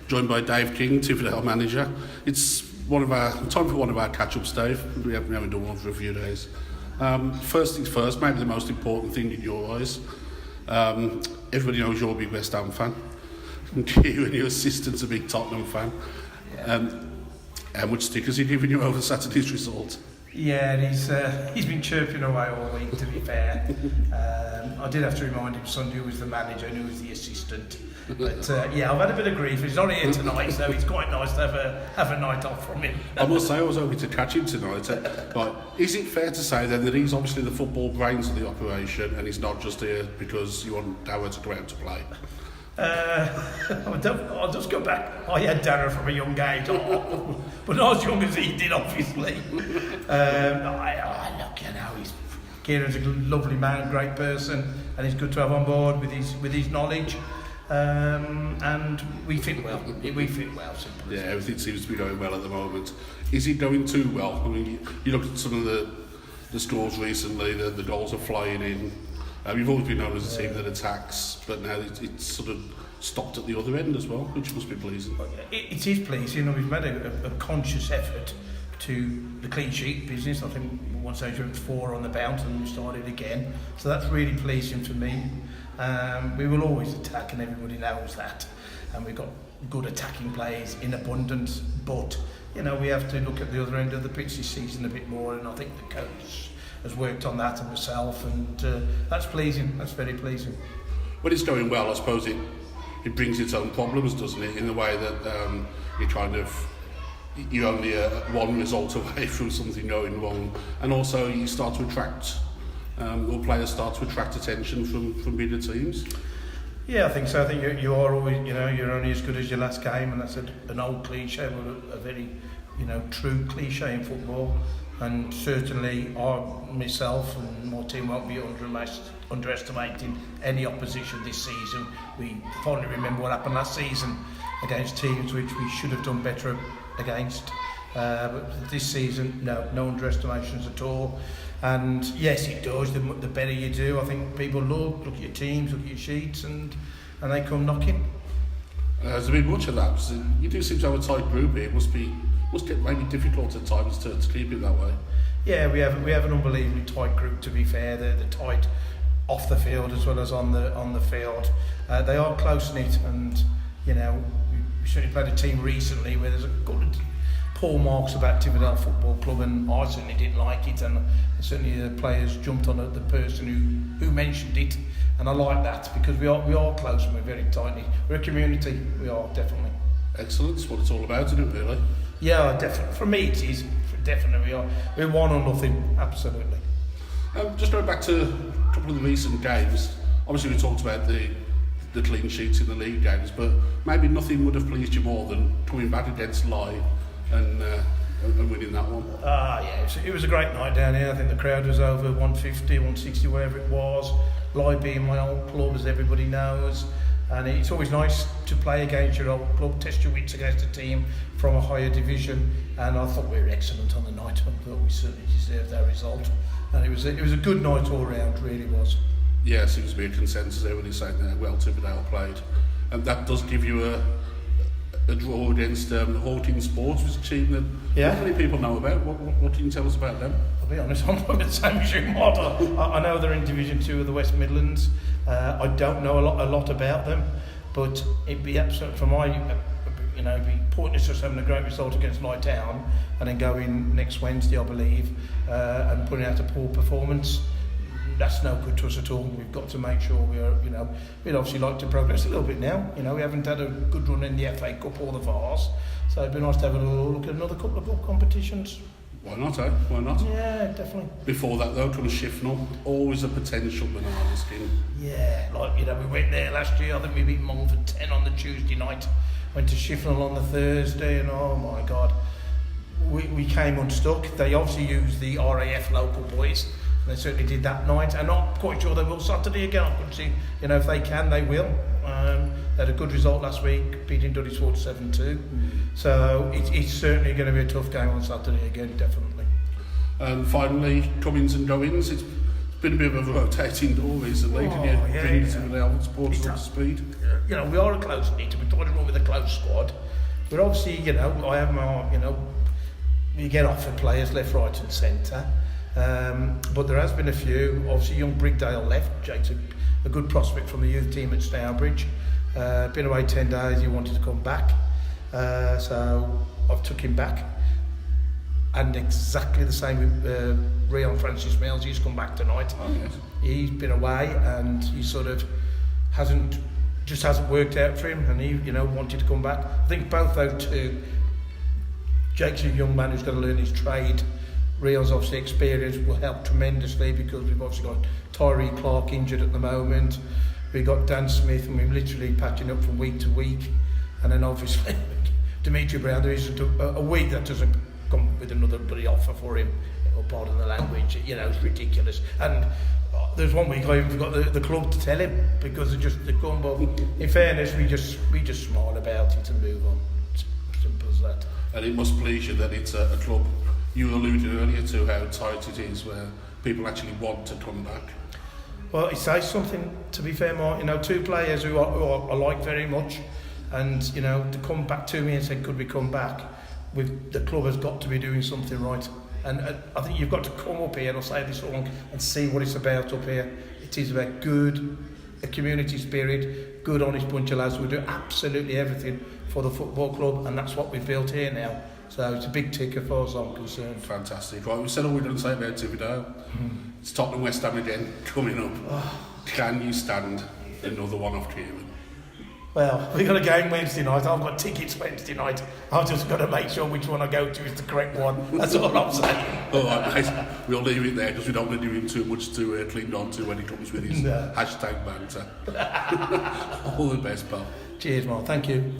joined by Dave King, Tiffindale manager. It's time for one of our catch-ups, Dave. We haven't done one for a few days. First things first, maybe the most important thing in your eyes. Everybody knows you're a big West Ham fan. You and your assistant's a big Tottenham fan. How much stick has he given you over Saturday's result? Yeah, and he's been chirping away all week, to be fair. I did have to remind him Sunday who was the manager and who was the assistant. But I've had a bit of grief. He's not here tonight, so it's quite nice to have a night off from him. I must say, I was hoping to catch him tonight. Is it fair to say then that he's obviously the football brains of the operation and he's not just here because you want Dower to go out to play? I'll just go back. I had Darren from a young age, but not as young as he did, obviously. Kieran's a lovely man, great person, and he's good to have on board with his knowledge. And we fit well. Simply. Yeah, everything seems to be going well at the moment. Is it going too well? I mean, you look at some of the scores recently. The goals are flying in. You've always been known as a team that attacks, but now it's sort of stopped at the other end as well, which must be pleasing. It is pleasing. We've made a conscious effort to the clean sheet business. I think one stage we went 4 on the bounce and we started again. So that's really pleasing for me. We will always attack, and everybody knows that. And we've got good attacking players in abundance, but we have to look at the other end of the pitch this season a bit more, and I think the coach has worked on that and myself, and that's pleasing. That's very pleasing. When it's going well, I suppose it brings its own problems, doesn't it? In the way that you're only one result away from something going wrong, and also you start to attract, or players start to attract attention from bigger teams. Yeah, I think so. I think you are always, you're only as good as your last game, and that's an old cliche, but a very, true cliche in football. And certainly myself and my team won't be underestimating any opposition this season. We finally remember what happened last season against teams which we should have done better against. But this season, no underestimations at all. And yes, it does. The better you do, I think people look at your teams, look at your sheets, and they come knocking. Has there been much of that? Because you do seem to have a tight group here. It must get maybe difficult at times to keep it that way. Yeah, we have an unbelievably tight group. To be fair, they're tight off the field as well as on the field. They are close knit, and we certainly played a team recently where there's a good poor marks about Tiffindale Football Club, and I certainly didn't like it, and certainly the players jumped on the person who mentioned it, and I like that because we are close and we're very tight knit. We're a community. We are definitely. Excellent. That's what it's all about, isn't it, really? Yeah, definitely. For me, it is. Definitely, we're 1-0. Absolutely. Just going back to a couple of the recent games. Obviously, we talked about the clean sheets in the league games, but maybe nothing would have pleased you more than coming back against Lye and winning that one. Yeah, it was a great night down here. I think the crowd was over 150, 160, wherever it was. Lye being my old club, as everybody knows. And it's always nice to play against your old club, test your wits against a team from a higher division. And I thought we were excellent on the night. I thought we certainly deserved our result. And it was a good night all round, really was. Yeah, it seems to be a consensus. Everybody's saying that well Tiffindale played. And that does give you a draw against Hawkins Sports, which is a team that not many people know about. What can you tell us about them? I'll be honest, I'm not the same as you model. I know they're in Division 2 of the West Midlands. I don't know a lot about them, but it'd be absolute for my, it'd be pointless just having a great result against Lye Town and then going next Wednesday, I believe, and putting out a poor performance. That's no good to us at all. We've got to make sure we'd obviously like to progress a little bit now. We haven't had a good run in the FA Cup or the Vars, so it'd be nice to have a look at another couple of cup competitions. Why not, eh? Why not? Yeah, definitely. Before that, though, come Shifnal, always a potential banana skin. Yeah, we went there last year. I think we beat Mulford 10 on the Tuesday night. Went to Shifnal on the Thursday, and oh my God, we came unstuck. They obviously used the RAF local boys. They certainly did that night. I'm not quite sure they will Saturday again. I couldn't see, if they can, they will. They had a good result last week, beating Duddiesford 7-2. So it's certainly going to be a tough game on Saturday again, definitely. And finally, comings and goings. It's been a bit of a rotating door recently. Can you bring some of the old supporters up to speed? You know, we are a close knit. We try to run with a close squad. But obviously, you know, I have my, you know, you get offered players left, right, and centre. But there has been a few. Obviously, young Brigdale left. Jake's a good prospect from the youth team at Stourbridge. Been away 10 days. He wanted to come back, so I've took him back. And exactly the same with Rion Francis Mills. He's come back tonight. Oh, yes. He's been away and he sort of hasn't worked out for him, and he, you know, wanted to come back. I think both those two. Jake's a young man who's got to learn his trade. Rion's obviously experience will help tremendously, because we've obviously got Tyree Clark injured at the moment. We've got Dan Smith, and we're literally patching up from week to week. And then obviously Dimitri Brown, there is a week that doesn't come with another bloody offer for him, or pardon the language, you know, it's ridiculous. And there's one week I even forgot the club to tell him, because they come. But in fairness, we just smile about it and move on. Simple as that. And it must please you that it's a club, you alluded earlier to how tight it is, where people actually want to come back. Well, it says something, to be fair, Mark. You know, two players who I like very much, and, you know, to come back to me and say, could we come back? The club has got to be doing something right. And I think you've got to come up here, and I'll say this long, and see what it's about up here. It is about a community spirit, good, honest bunch of lads who do absolutely everything for the football club, and that's what we've built here now. So it's a big tick as far as I'm concerned. Fantastic. Right, we said all we didn't say about Thibodeau. It's Tottenham West Ham again, coming up. Can you stand another one off Kieran? Well, we've got a game Wednesday night. I've got tickets Wednesday night. I've just got to make sure which one I go to is the correct one. That's all I'm saying. All right, mate. We'll leave it there, because we don't want to give him too much to cling on to when he comes with his hashtag banter. All the best, pal. Cheers, Mark. Thank you.